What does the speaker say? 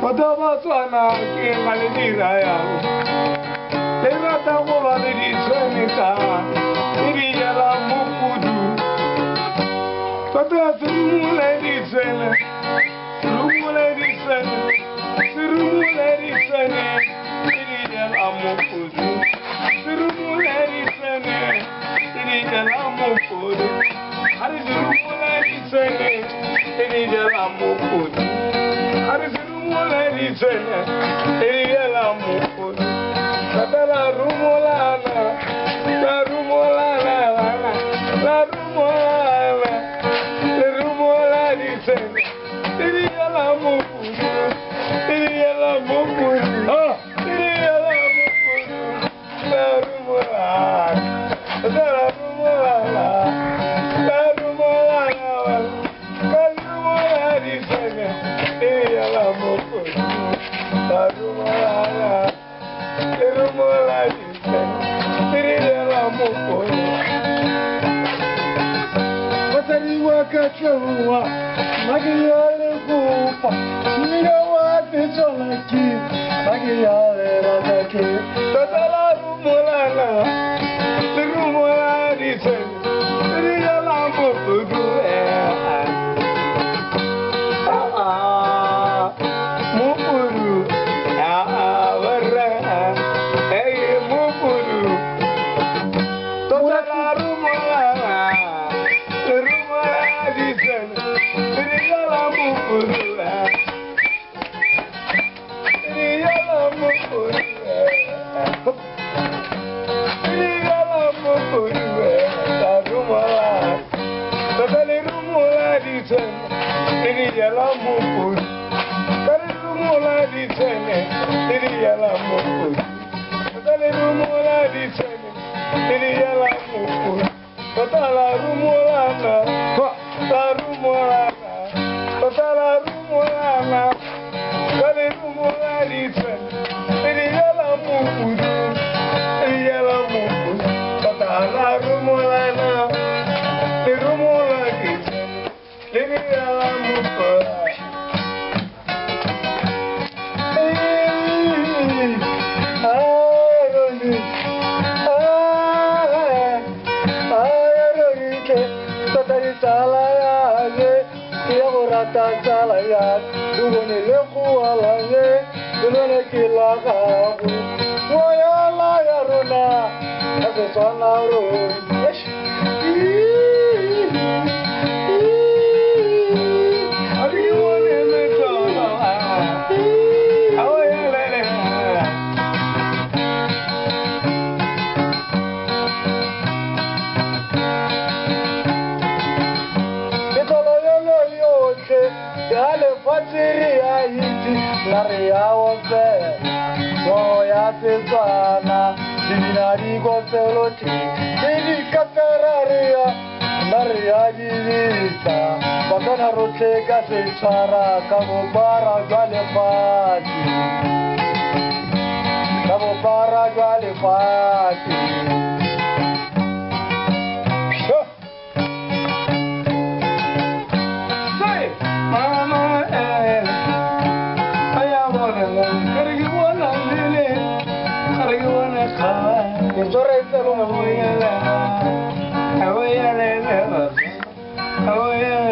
Patavasana ke maliniraya. Levata gola de disenita. Iriyala mukudu. Patasumule disene. Rumule disene. Surumule disene. Iriyala mukudu. Surumule disene. Iriyala mukudu. Hari surumule disene. Iriyala mukudu. Hari surumule disene. Iriyala mukudu. Katala rumulana. La rumulana. La rumulana. La rumulana disene. Iriyala mukudu. Iriyala mukudu. Iriyala mukudu. La rumulana. La rumulana. La rumulana. La rumulana disene. Iriyala mukudu. La rumulana. La rumulana disene. Iriyala mukudu. Wakachua, magiyale kupa, nigawate cholaki, magiyale radake, tatala rumulana, rumulana disen, riyala mukudu mukudu, warra, mukudu, tatala rumulana. Oh, yeah,